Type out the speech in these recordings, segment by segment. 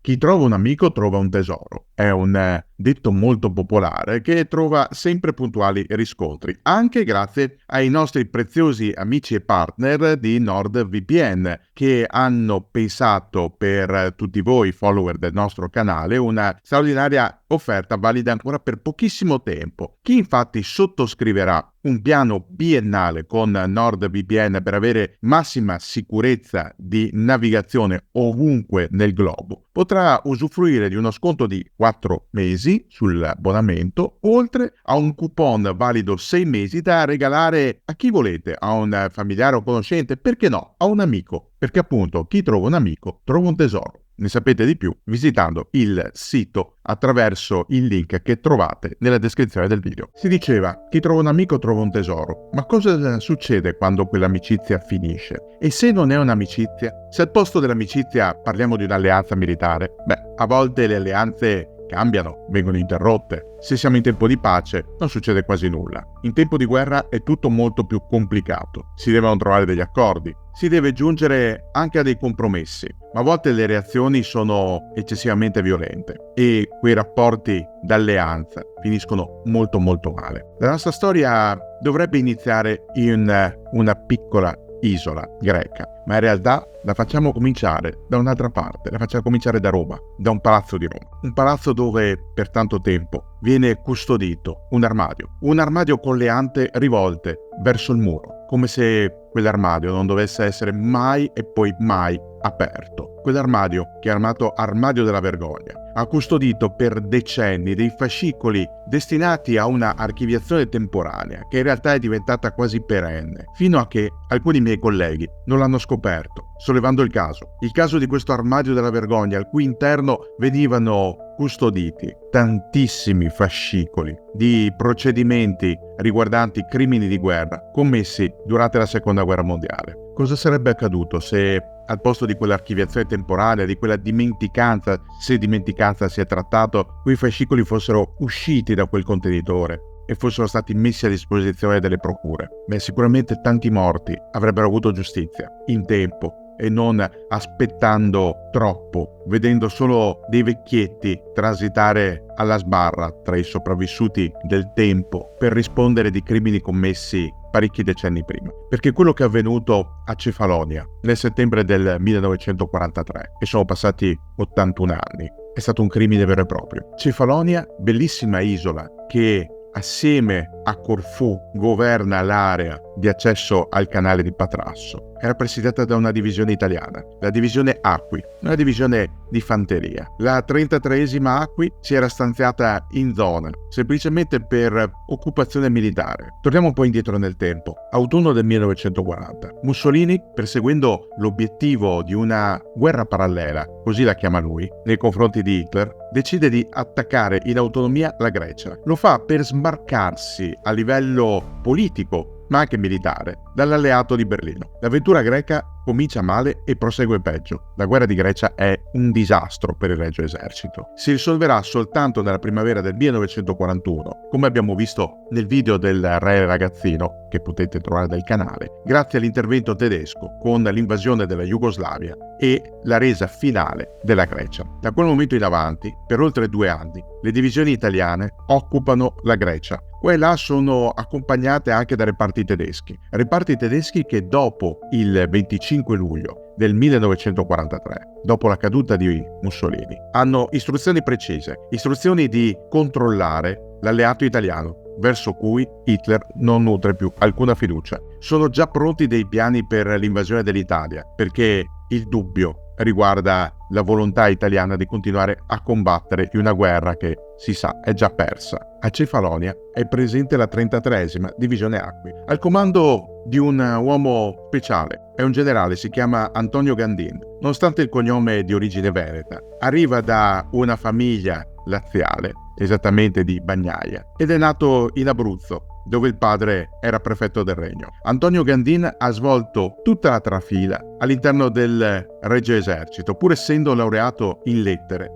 Chi trova un amico trova un tesoro. È un detto molto popolare che trova sempre puntuali riscontri, anche grazie ai nostri preziosi amici e partner di NordVPN, che hanno pensato per tutti voi follower del nostro canale una straordinaria offerta valida ancora per pochissimo tempo. Chi infatti sottoscriverà un piano biennale con NordVPN per avere massima sicurezza di navigazione ovunque nel globo potrà usufruire di uno sconto di 4 mesi sull'abbonamento, oltre a un coupon valido 6 mesi da regalare a chi volete, a un familiare o conoscente, perché no, a un amico, perché appunto chi trova un amico trova un tesoro. Ne sapete di più visitando il sito attraverso il link che trovate nella descrizione del video. Si diceva, chi trova un amico trova un tesoro, ma cosa succede quando quell'amicizia finisce? E se non è un'amicizia? Se al posto dell'amicizia parliamo di un'alleanza militare, a volte le alleanze cambiano, vengono interrotte. Se siamo in tempo di pace non succede quasi nulla. In tempo di guerra è tutto molto più complicato. Si devono trovare degli accordi, si deve giungere anche a dei compromessi, ma a volte le reazioni sono eccessivamente violente e quei rapporti d'alleanza finiscono molto male. La nostra storia dovrebbe iniziare in una piccola isola greca, ma in realtà la facciamo cominciare da un'altra parte, la facciamo cominciare da Roma, da un palazzo di Roma. Un palazzo dove per tanto tempo viene custodito un armadio con le ante rivolte verso il muro, come se quell'armadio non dovesse essere mai e poi mai aperto. Quell'armadio, che è chiamato armadio della vergogna, ha custodito per decenni dei fascicoli destinati a una archiviazione temporanea che in realtà è diventata quasi perenne, fino a che alcuni miei colleghi non l'hanno scoperto, sollevando il caso di questo armadio della vergogna al cui interno venivano custoditi tantissimi fascicoli di procedimenti riguardanti crimini di guerra commessi durante la Seconda Guerra Mondiale. Cosa sarebbe accaduto se al posto di quell'archiviazione temporanea, di quella dimenticanza, se dimenticanza si è trattato, quei fascicoli fossero usciti da quel contenitore e fossero stati messi a disposizione delle procure? Sicuramente tanti morti avrebbero avuto giustizia in tempo e non aspettando troppo, vedendo solo dei vecchietti transitare alla sbarra tra i sopravvissuti del tempo per rispondere di crimini commessi parecchi decenni prima. Perché quello che è avvenuto a Cefalonia nel settembre del 1943, e sono passati 81 anni, è stato un crimine vero e proprio. Cefalonia, bellissima isola che assieme a Corfù governa l'area di accesso al canale di Patrasso, era presidiata da una divisione italiana, la divisione Acqui, una divisione di fanteria. La 33esima Acqui si era stanziata in zona, semplicemente per occupazione militare. Torniamo un po' indietro nel tempo, autunno del 1940. Mussolini, perseguendo l'obiettivo di una guerra parallela, così la chiama lui, nei confronti di Hitler, decide di attaccare in autonomia la Grecia. Lo fa per smarcarsi a livello politico, ma anche militare, dall'alleato di Berlino. L'avventura greca comincia male e prosegue peggio. La guerra di Grecia è un disastro per il Regio Esercito. Si risolverà soltanto nella primavera del 1941, come abbiamo visto nel video del Re Ragazzino, che potete trovare dal canale, grazie all'intervento tedesco con l'invasione della Jugoslavia e la resa finale della Grecia. Da quel momento in avanti, per oltre 2 anni, le divisioni italiane occupano la Grecia. Qua e là sono accompagnate anche da reparti tedeschi che dopo il 25 luglio del 1943, dopo la caduta di Mussolini, hanno istruzioni precise, istruzioni di controllare l'alleato italiano, verso cui Hitler non nutre più alcuna fiducia. Sono già pronti dei piani per l'invasione dell'Italia, perché il dubbio riguarda la volontà italiana di continuare a combattere in una guerra che, si sa, è già persa. A Cefalonia è presente la 33esima divisione Acqui, al comando di un uomo speciale. È un generale, si chiama Antonio Gandin. Nonostante il cognome di origine veneta, arriva da una famiglia laziale, esattamente di Bagnaia, ed è nato in Abruzzo, dove il padre era prefetto del regno. Antonio Gandin ha svolto tutta la trafila all'interno del Regio Esercito, pur essendo laureato in lettere.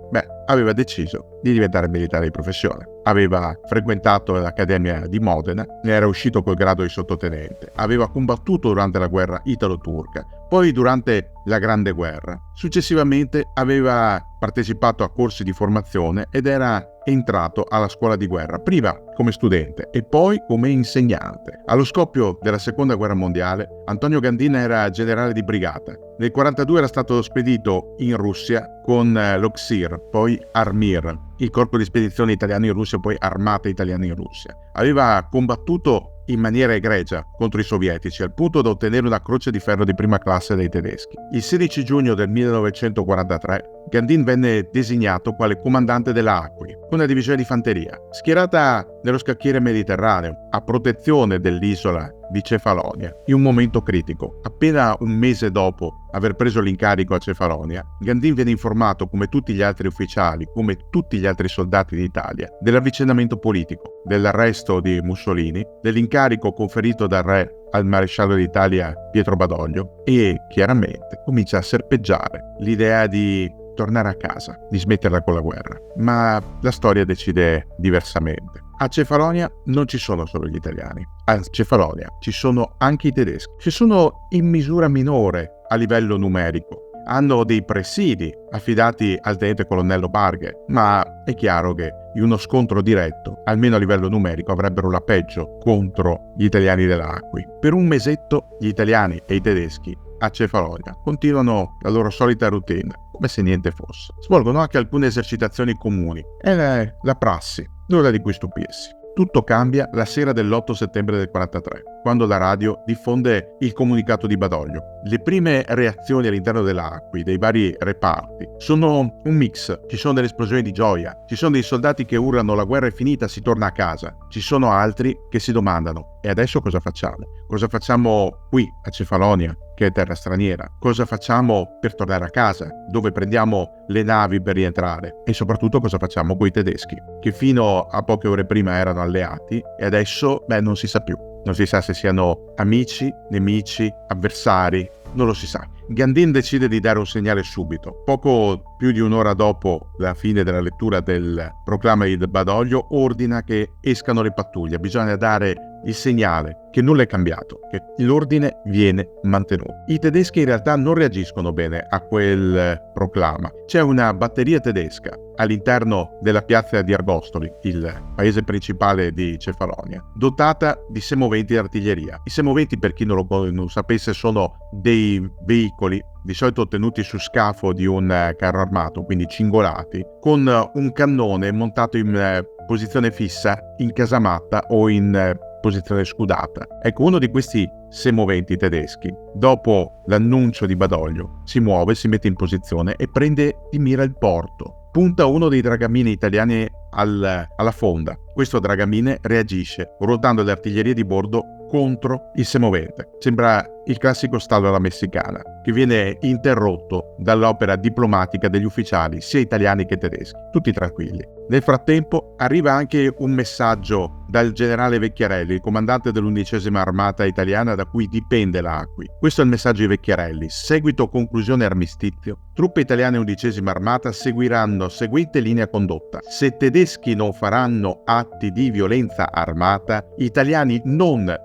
Aveva deciso di diventare militare di professione. Aveva frequentato l'Accademia di Modena, ne era uscito col grado di sottotenente. Aveva combattuto durante la guerra italo-turca, poi durante la Grande Guerra. Successivamente aveva partecipato a corsi di formazione ed era entrato alla scuola di guerra, prima come studente e poi come insegnante. Allo scoppio della Seconda Guerra Mondiale, Antonio Gandin era generale di brigata. Nel 1942 era stato spedito in Russia con lo XIR, poi Armir, il corpo di spedizione italiano in Russia, poi Armata Italiana in Russia. Aveva combattuto in maniera egregia contro i sovietici, al punto da ottenere una croce di ferro di prima classe dai tedeschi. Il 16 giugno del 1943 Gandin venne designato quale comandante della Acqui, una divisione di fanteria, schierata nello scacchiere mediterraneo, a protezione dell'isola di Cefalonia, in un momento critico. Appena un mese dopo aver preso l'incarico a Cefalonia, Gandin viene informato, come tutti gli altri ufficiali, come tutti gli altri soldati d'Italia, dell'avvicinamento politico, dell'arresto di Mussolini, dell'incarico conferito dal re al maresciallo d'Italia Pietro Badoglio, e chiaramente comincia a serpeggiare l'idea di tornare a casa, di smetterla con la guerra. Ma la storia decide diversamente. A Cefalonia non ci sono solo gli italiani, a Cefalonia ci sono anche i tedeschi. Ci sono in misura minore a livello numerico. Hanno dei presidi affidati al tenente colonnello Barghe, ma è chiaro che in uno scontro diretto, almeno a livello numerico, avrebbero la peggio contro gli italiani dell'Acqui. Per un mesetto gli italiani e i tedeschi a Cefalonia continuano la loro solita routine, come se niente fosse. Svolgono anche alcune esercitazioni comuni. È la prassi, nulla di cui stupirsi. Tutto cambia la sera dell'8 settembre del 43, quando la radio diffonde il comunicato di Badoglio. Le prime reazioni all'interno dell'Acqui, dei vari reparti, sono un mix. Ci sono delle esplosioni di gioia, ci sono dei soldati che urlano la guerra è finita, si torna a casa. Ci sono altri che si domandano: e adesso cosa facciamo? Cosa facciamo qui a Cefalonia, che è terra straniera? Cosa facciamo per tornare a casa? Dove prendiamo le navi per rientrare? E soprattutto cosa facciamo con i tedeschi, che fino a poche ore prima erano alleati e adesso non si sa più. Non si sa se siano amici, nemici, avversari, non lo si sa. Gandin decide di dare un segnale subito. Poco più di un'ora dopo la fine della lettura del proclama di Badoglio, ordina che escano le pattuglie. Bisogna dare il segnale che nulla è cambiato, che l'ordine viene mantenuto. I tedeschi in realtà non reagiscono bene a quel proclama. C'è una batteria tedesca all'interno della piazza di Argostoli, il paese principale di Cefalonia, dotata di semoventi d'artiglieria. I semoventi, per chi non lo sapesse, sono dei veicoli di solito ottenuti su scafo di un carro armato, quindi cingolati, con un cannone montato in posizione fissa, in casamatta o in posizione scudata. Ecco, uno di questi semoventi tedeschi, dopo l'annuncio di Badoglio, si muove, si mette in posizione e prende di mira il porto. Punta uno dei dragamine italiani alla fonda. Questo dragamine reagisce, ruotando le artiglierie di bordo contro il semovente. Sembra il classico stallo alla messicana, che viene interrotto dall'opera diplomatica degli ufficiali, sia italiani che tedeschi, tutti tranquilli. Nel frattempo arriva anche un messaggio dal generale Vecchiarelli, il comandante dell'11ª Armata Italiana da cui dipende l'Acqui. Questo è il messaggio di Vecchiarelli: seguito conclusione armistizio, truppe italiane 11ª Armata seguiranno seguente linea condotta. Se tedeschi non faranno atti di violenza armata, italiani non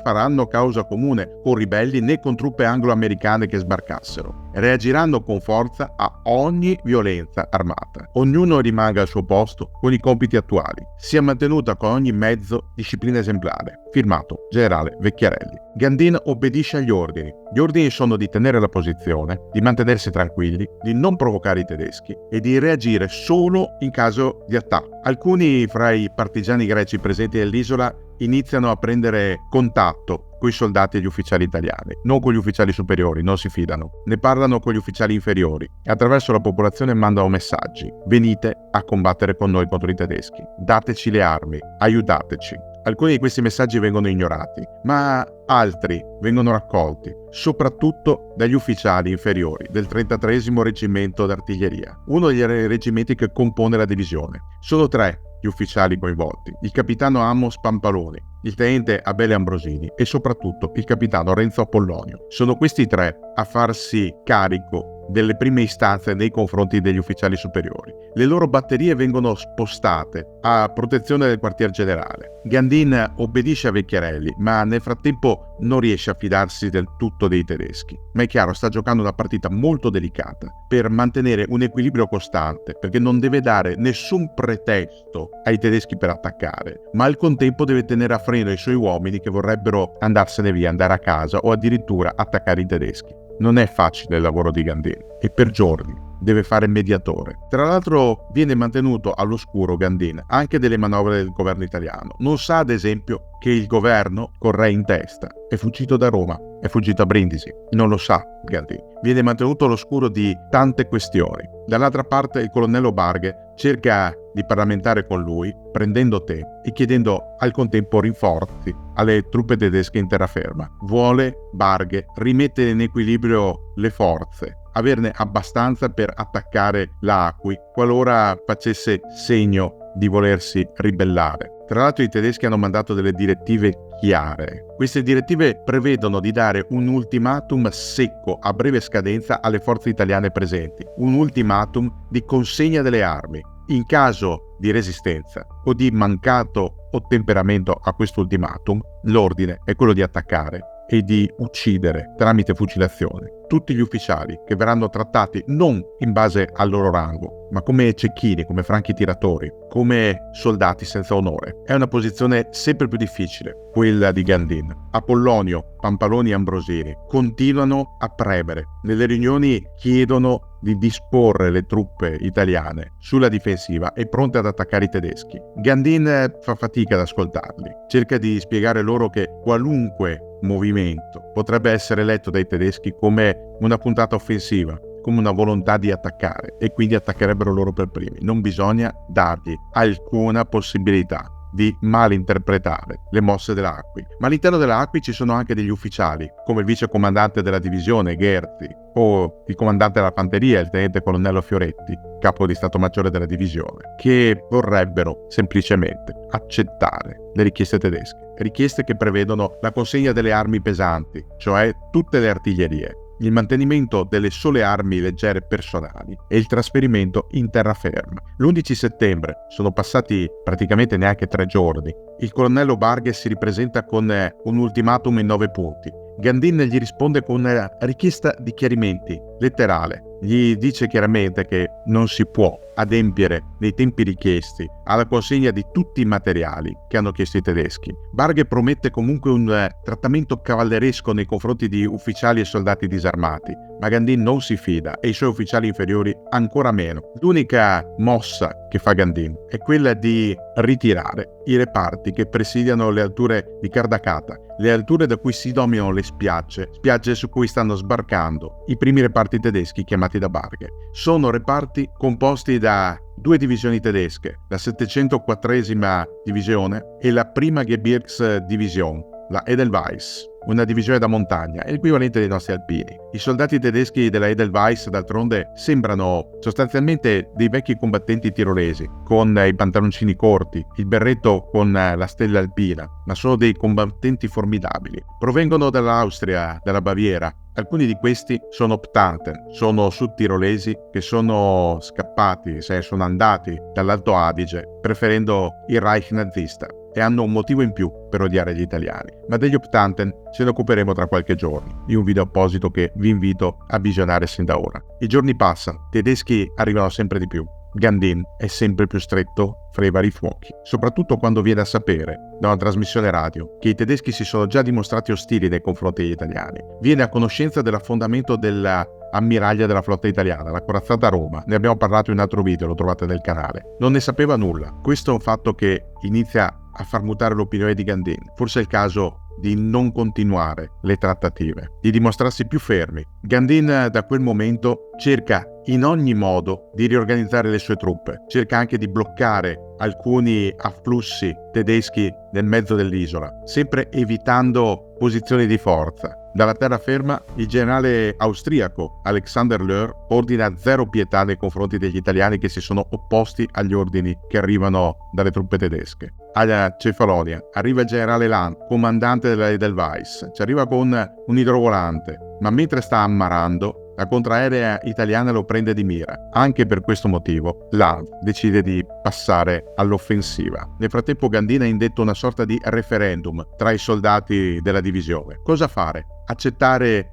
faranno causa comune con ribelli né con truppe anglo-americane che sbarcassero. Reagiranno con forza a ogni violenza armata. Ognuno rimanga al suo posto con i compiti attuali. Sia mantenuta con ogni mezzo disciplina esemplare. Firmato generale Vecchiarelli. Gandin obbedisce agli ordini. Gli ordini sono di tenere la posizione, di mantenersi tranquilli, di non provocare i tedeschi e di reagire solo in caso di attacco. Alcuni fra i partigiani greci presenti nell'isola iniziano a prendere contatto con i soldati e gli ufficiali italiani, non con gli ufficiali superiori, non si fidano, ne parlano con gli ufficiali inferiori e attraverso la popolazione mandano messaggi: venite a combattere con noi contro i tedeschi, dateci le armi, aiutateci. Alcuni di questi messaggi vengono ignorati, ma altri vengono raccolti, soprattutto dagli ufficiali inferiori del 33° Reggimento d'Artiglieria, uno degli reggimenti che compone la divisione. Sono 3 gli ufficiali coinvolti: il capitano Amos Pampaloni, il tenente Abele Ambrosini e soprattutto il capitano Renzo Apollonio. Sono questi tre a farsi carico delle prime istanze nei confronti degli ufficiali superiori. Le loro batterie vengono spostate a protezione del quartier generale. Gandin obbedisce a Vecchiarelli, ma nel frattempo non riesce a fidarsi del tutto dei tedeschi. Ma è chiaro, sta giocando una partita molto delicata per mantenere un equilibrio costante, perché non deve dare nessun pretesto ai tedeschi per attaccare, ma al contempo deve tenere a freno i suoi uomini che vorrebbero andarsene via, andare a casa o addirittura attaccare i tedeschi. Non è facile il lavoro di Gandin e per giorni deve fare mediatore. Tra l'altro viene mantenuto all'oscuro Gandin anche delle manovre del governo italiano. Non sa ad esempio che il governo, con Re in testa, è fuggito da Roma, è fuggito a Brindisi. Non lo sa Gandin. Viene mantenuto all'oscuro di tante questioni. Dall'altra parte il colonnello Barghe cerca di parlamentare con lui, prendendo tempo e chiedendo al contempo rinforzi alle truppe tedesche in terraferma. Vuole Barghe rimettere in equilibrio le forze, averne abbastanza per attaccare l'Acqui qualora facesse segno di volersi ribellare. Tra l'altro i tedeschi hanno mandato delle direttive chiare. Queste direttive prevedono di dare un ultimatum secco a breve scadenza alle forze italiane presenti, un ultimatum di consegna delle armi. In caso di resistenza o di mancato ottemperamento a questo ultimatum, l'ordine è quello di attaccare e di uccidere tramite fucilazione tutti gli ufficiali che verranno trattati non in base al loro rango, ma come cecchini, come franchi tiratori, come soldati senza onore. È una posizione sempre più difficile, quella di Gandin. Apollonio, Pampaloni e Ambrosini continuano a premere. Nelle riunioni chiedono di disporre le truppe italiane sulla difensiva e pronte ad attaccare i tedeschi. Gandin fa fatica ad ascoltarli, cerca di spiegare loro che qualunque movimento potrebbe essere letto dai tedeschi come una puntata offensiva, come una volontà di attaccare, e quindi attaccherebbero loro per primi. Non bisogna dargli alcuna possibilità di malinterpretare le mosse dell'Acqui. Ma all'interno dell'Acqui ci sono anche degli ufficiali, come il vice comandante della divisione Gherzi o il comandante della fanteria, il tenente colonnello Fioretti, capo di Stato Maggiore della divisione, che vorrebbero semplicemente accettare le richieste tedesche, richieste che prevedono la consegna delle armi pesanti, cioè tutte le artiglierie, il mantenimento delle sole armi leggere personali e il trasferimento in terraferma. L'11 settembre, sono passati praticamente neanche 3 giorni, il colonnello Barghe si ripresenta con un ultimatum in 9 punti. Gandin gli risponde con una richiesta di chiarimenti, letterale. Gli dice chiaramente che non si può adempiere nei tempi richiesti alla consegna di tutti i materiali che hanno chiesto i tedeschi. Barghe promette comunque un trattamento cavalleresco nei confronti di ufficiali e soldati disarmati, ma Gandin non si fida e i suoi ufficiali inferiori ancora meno. L'unica mossa che fa Gandin è quella di ritirare i reparti che presidiano le alture di Cardacata, le alture da cui si dominano le spiagge su cui stanno sbarcando i primi reparti tedeschi chiamati da Barghe. Sono reparti composti da 2 divisioni tedesche, la 704esima divisione e la prima Gebirgsdivision, la Edelweiss, una divisione da montagna, è l'equivalente dei nostri alpini. I soldati tedeschi della Edelweiss, d'altronde, sembrano sostanzialmente dei vecchi combattenti tirolesi, con i pantaloncini corti, il berretto con la stella alpina, ma sono dei combattenti formidabili. Provengono dall'Austria, dalla Baviera. Alcuni di questi sono Ptanten, sono sudtirolesi che sono scappati, sono andati dall'Alto Adige, preferendo il Reich nazista, e hanno un motivo in più per odiare gli italiani. Ma degli Ptanten ce ne occuperemo tra qualche giorno, in un video apposito che vi invito a visionare sin da ora. I giorni passano, i tedeschi arrivano sempre di più. Gandin è sempre più stretto fra i vari fuochi, soprattutto quando viene a sapere da una trasmissione radio che i tedeschi si sono già dimostrati ostili nei confronti degli italiani. Viene a conoscenza dell'affondamento dell'ammiraglia della flotta italiana, la corazzata Roma. Ne abbiamo parlato in un altro video, lo trovate nel canale. Non ne sapeva nulla. Questo è un fatto che inizia a far mutare l'opinione di Gandin. Forse è il caso di non continuare le trattative, di dimostrarsi più fermi. Gandin da quel momento cerca in ogni modo di riorganizzare le sue truppe, cerca anche di bloccare alcuni afflussi tedeschi nel mezzo dell'isola, sempre evitando posizioni di forza. Dalla terraferma il generale austriaco Alexander Löhr ordina zero pietà nei confronti degli italiani che si sono opposti agli ordini che arrivano dalle truppe tedesche. Alla Cefalonia arriva il generale Land, comandante della Edelweiss, ci arriva con un idrovolante, ma mentre sta ammarando la contraerea italiana lo prende di mira. Anche per questo motivo Land decide di passare all'offensiva. Nel frattempo Gandin ha indetto una sorta di referendum tra i soldati della divisione. Cosa fare? Accettare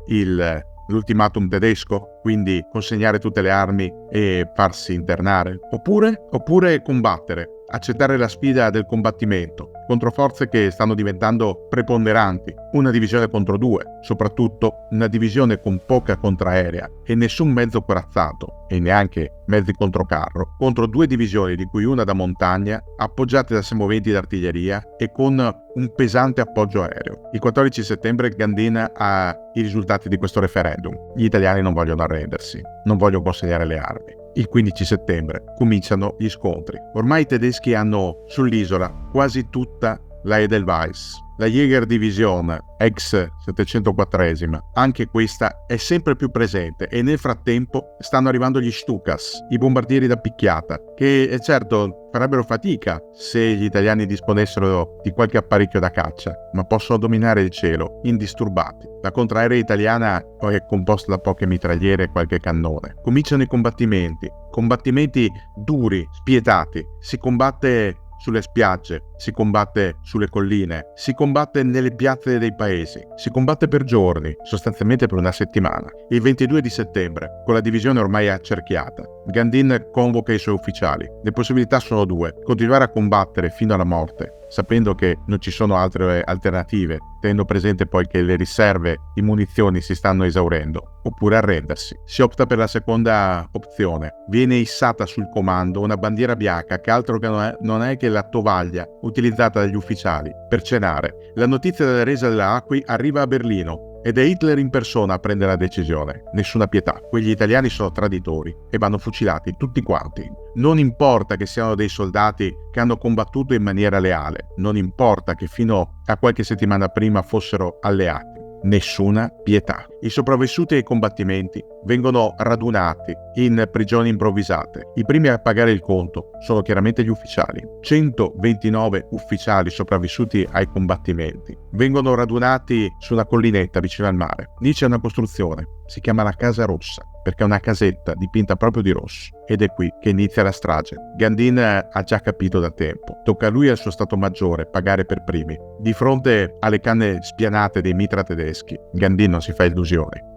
l'ultimatum tedesco, quindi consegnare tutte le armi e farsi internare? Oppure combattere, accettare la sfida del combattimento contro forze che stanno diventando preponderanti, una divisione contro due, soprattutto una divisione con poca contraerea e nessun mezzo corazzato e neanche mezzi controcarro, contro due divisioni di cui una da montagna, appoggiate da semoventi d'artiglieria e con un pesante appoggio aereo. Il 14 settembre Gandin ha i risultati di questo referendum. Gli italiani non vogliono arrendersi, non vogliono consegnare le armi. Il 15 settembre cominciano gli scontri. Ormai i tedeschi hanno sull'isola quasi tutta la Edelweiss. La Jägerdivision, ex 704esima, anche questa è sempre più presente e nel frattempo stanno arrivando gli Stukas, i bombardieri da picchiata, che certo farebbero fatica se gli italiani disponessero di qualche apparecchio da caccia, ma possono dominare il cielo indisturbati. La contraerea italiana è composta da poche mitragliere e qualche cannone. Cominciano i combattimenti duri, spietati. Si combatte sulle spiagge, si combatte sulle colline, si combatte nelle piazze dei paesi, si combatte per giorni, sostanzialmente per una settimana. Il 22 di settembre, con la divisione ormai accerchiata, Gandin convoca i suoi ufficiali. Le possibilità sono due: continuare a combattere fino alla morte, sapendo che non ci sono altre alternative, tenendo presente poi che le riserve di munizioni si stanno esaurendo, oppure arrendersi. Si opta per la seconda opzione. Viene issata sul comando una bandiera bianca che altro che non è che la tovaglia utilizzata dagli ufficiali per cenare. La notizia della resa della Acqui arriva a Berlino ed è Hitler in persona a prendere la decisione. Nessuna pietà. Quegli italiani sono traditori e vanno fucilati tutti quanti. Non importa che siano dei soldati che hanno combattuto in maniera leale, non importa che fino a qualche settimana prima fossero alleati. Nessuna pietà. I sopravvissuti ai combattimenti vengono radunati in prigioni improvvisate. I primi a pagare il conto sono chiaramente gli ufficiali. 129 ufficiali sopravvissuti ai combattimenti vengono radunati su una collinetta vicino al mare. Lì c'è una costruzione, si chiama la Casa Rossa, perché è una casetta dipinta proprio di rosso. Ed è qui che inizia la strage. Gandin ha già capito da tempo. Tocca a lui e al suo Stato Maggiore pagare per primi. Di fronte alle canne spianate dei mitra tedeschi, Gandin non si fa illusioni.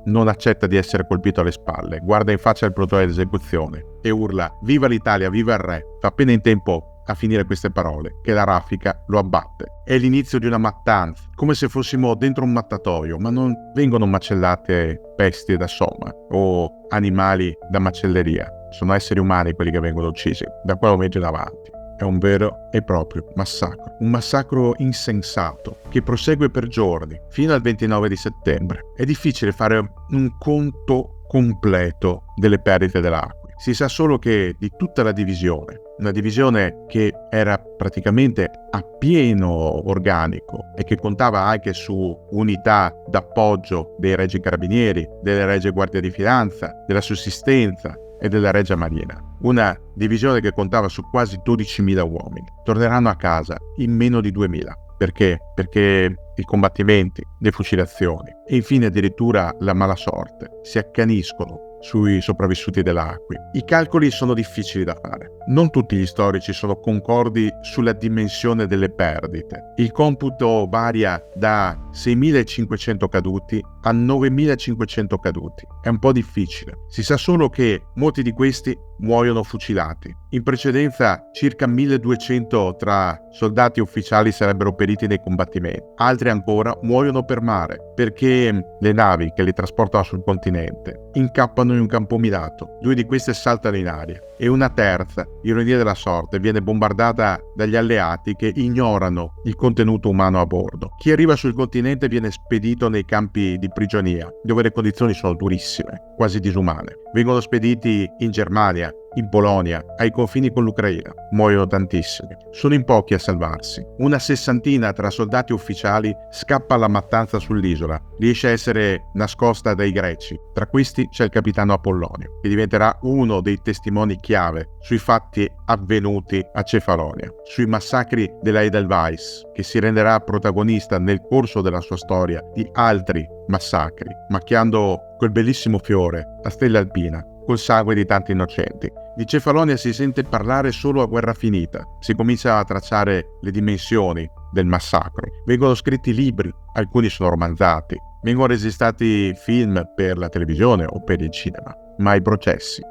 Non accetta di essere colpito alle spalle, guarda in faccia il plotone d'esecuzione e urla: "Viva l'Italia, viva il re!" Fa appena in tempo a finire queste parole che la raffica lo abbatte. È l'inizio di una mattanza, come se fossimo dentro un mattatoio, ma non vengono macellate bestie da soma o animali da macelleria. Sono esseri umani quelli che vengono uccisi da quel momento in avanti. È un vero e proprio massacro, un massacro insensato che prosegue per giorni fino al 29 di settembre. È difficile fare un conto completo delle perdite dell'Acqui. Si sa solo che di tutta la divisione, una divisione che era praticamente a pieno organico e che contava anche su unità d'appoggio dei Regi Carabinieri, delle Regie Guardia di Finanza, della Sussistenza e della Regia Marina. Una divisione che contava su quasi 12.000 uomini. Torneranno a casa in meno di 2.000. Perché? Perché i combattimenti, le fucilazioni e infine addirittura la mala sorte si accaniscono sui sopravvissuti dell'Acqui. I calcoli sono difficili da fare. Non tutti gli storici sono concordi sulla dimensione delle perdite. Il computo varia da 6.500 caduti a 9.500 caduti. È un po' difficile. Si sa solo che molti di questi muoiono fucilati. In precedenza circa 1.200 tra soldati e ufficiali sarebbero periti nei combattimenti. Altri ancora muoiono per mare perché le navi che li trasportano sul continente incappano in un campo minato. 2 di queste saltano in aria e una terza, ironia della sorte, viene bombardata dagli alleati che ignorano il contenuto umano a bordo. Chi arriva sul continente viene spedito nei campi di prigionia, dove le condizioni sono durissime, quasi disumane. Vengono spediti in Germania, in Polonia, ai confini con l'Ucraina. Muoiono tantissimi. Sono in pochi a salvarsi. Una sessantina tra soldati e ufficiali scappa alla mattanza sull'isola. Riesce a essere nascosta dai greci. Tra questi c'è il capitano Apollonio, che diventerà uno dei testimoni chiave sui fatti avvenuti a Cefalonia, sui massacri della Edelweiss, che si renderà protagonista nel corso della sua storia di altri massacri, macchiando quel bellissimo fiore, la stella alpina, col sangue di tanti innocenti. Di Cefalonia si sente parlare solo a guerra finita. Si comincia a tracciare le dimensioni del massacro. Vengono scritti libri, alcuni sono romanzati, vengono registrati film per la televisione o per il cinema. Ma i processi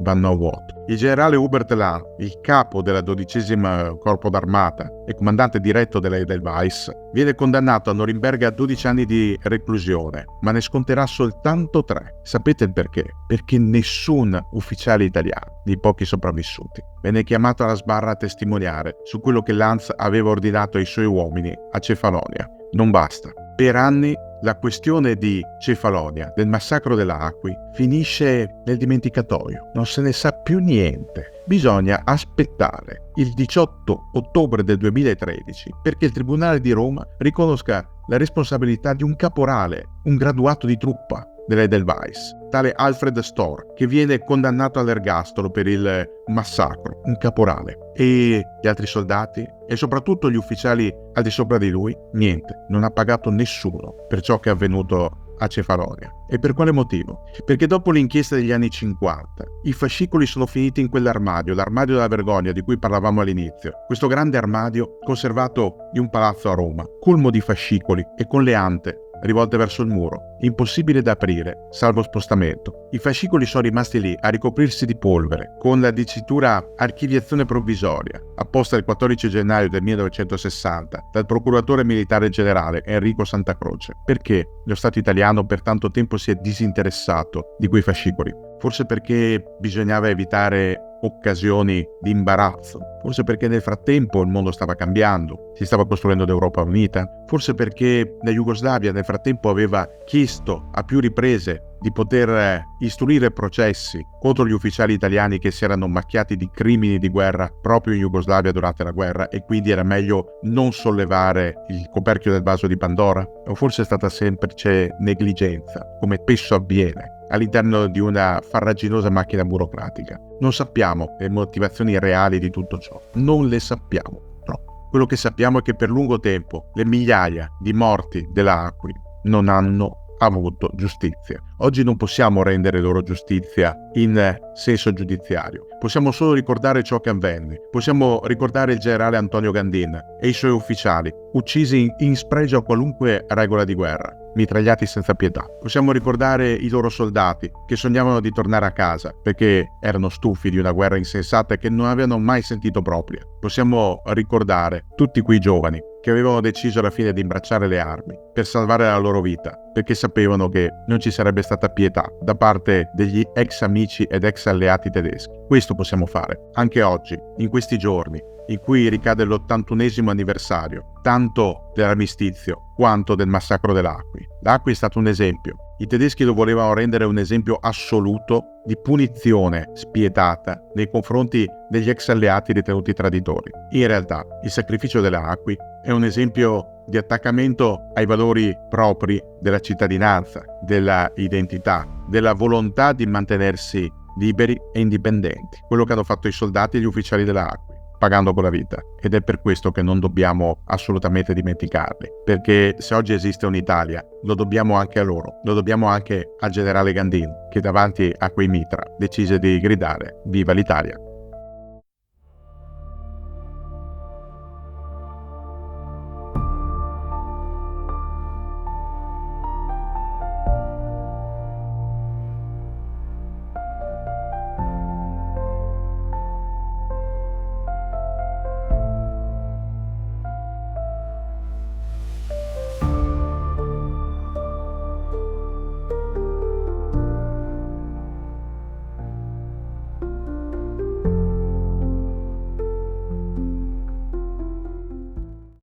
vanno a vuoto. Il generale Hubert Lahn, il capo della 12ª Corpo d'Armata e comandante diretto della Edelweiss, viene condannato a Norimberga a 12 anni di reclusione, ma ne sconterà soltanto 3. Sapete il perché? Perché nessun ufficiale italiano, dei pochi sopravvissuti, venne chiamato alla sbarra a testimoniare su quello che Lanz aveva ordinato ai suoi uomini a Cefalonia. Non basta. Per anni la questione di Cefalonia, del massacro dell'Acqui, finisce nel dimenticatoio. Non se ne sa più niente. Bisogna aspettare il 18 ottobre del 2013 perché il Tribunale di Roma riconosca la responsabilità di un caporale, un graduato di truppa dell'Edelweiss, tale Alfred Storr, che viene condannato all'ergastolo per il massacro, un caporale. E gli altri soldati e soprattutto gli ufficiali al di sopra di lui, niente, non ha pagato nessuno per ciò che è avvenuto a Cefalonia. E per quale motivo? Perché dopo l'inchiesta degli anni 50, i fascicoli sono finiti in quell'armadio, l'armadio della vergogna di cui parlavamo all'inizio. Questo grande armadio conservato in un palazzo a Roma, colmo di fascicoli e con le ante rivolte verso il muro, impossibile da aprire, salvo spostamento. I fascicoli sono rimasti lì a ricoprirsi di polvere, con la dicitura archiviazione provvisoria, apposta il 14 gennaio del 1960 dal procuratore militare generale Enrico Santacroce. Perché lo Stato italiano per tanto tempo si è disinteressato di quei fascicoli? Forse perché bisognava evitare occasioni di imbarazzo, forse perché nel frattempo il mondo stava cambiando, si stava costruendo l'Europa unita, forse perché la Jugoslavia nel frattempo aveva chiesto a più riprese di poter istruire processi contro gli ufficiali italiani che si erano macchiati di crimini di guerra proprio in Jugoslavia durante la guerra e quindi era meglio non sollevare il coperchio del vaso di Pandora? O forse è stata semplice negligenza, come spesso avviene all'interno di una farraginosa macchina burocratica? Non sappiamo le motivazioni reali di tutto ciò, non le sappiamo. No. Quello che sappiamo è che per lungo tempo le migliaia di morti dell'Acqui non hanno avuto giustizia. Oggi non possiamo rendere loro giustizia in senso giudiziario. Possiamo solo ricordare ciò che avvenne. Possiamo ricordare il generale Antonio Gandin e i suoi ufficiali, uccisi in spregio a qualunque regola di guerra, mitragliati senza pietà. Possiamo ricordare i loro soldati che sognavano di tornare a casa perché erano stufi di una guerra insensata e che non avevano mai sentito propria. Possiamo ricordare tutti quei giovani che avevano deciso alla fine di imbracciare le armi per salvare la loro vita, perché sapevano che non ci sarebbe stata pietà da parte degli ex amici ed ex alleati tedeschi. Questo possiamo fare anche oggi, in questi giorni, in cui ricade l'81esimo anniversario, tanto dell'armistizio quanto del massacro dell'Acqui. L'Acqui è stato un esempio. I tedeschi lo volevano rendere un esempio assoluto di punizione spietata nei confronti degli ex alleati ritenuti traditori. In realtà, il sacrificio dell'Acqui è un esempio di attaccamento ai valori propri della cittadinanza, della identità, della volontà di mantenersi liberi e indipendenti. Quello che hanno fatto i soldati e gli ufficiali dell'Acqui, pagando con la vita, ed è per questo che non dobbiamo assolutamente dimenticarli, perché se oggi esiste un'Italia lo dobbiamo anche a loro, lo dobbiamo anche al generale Gandin che davanti a quei mitra decise di gridare viva l'Italia.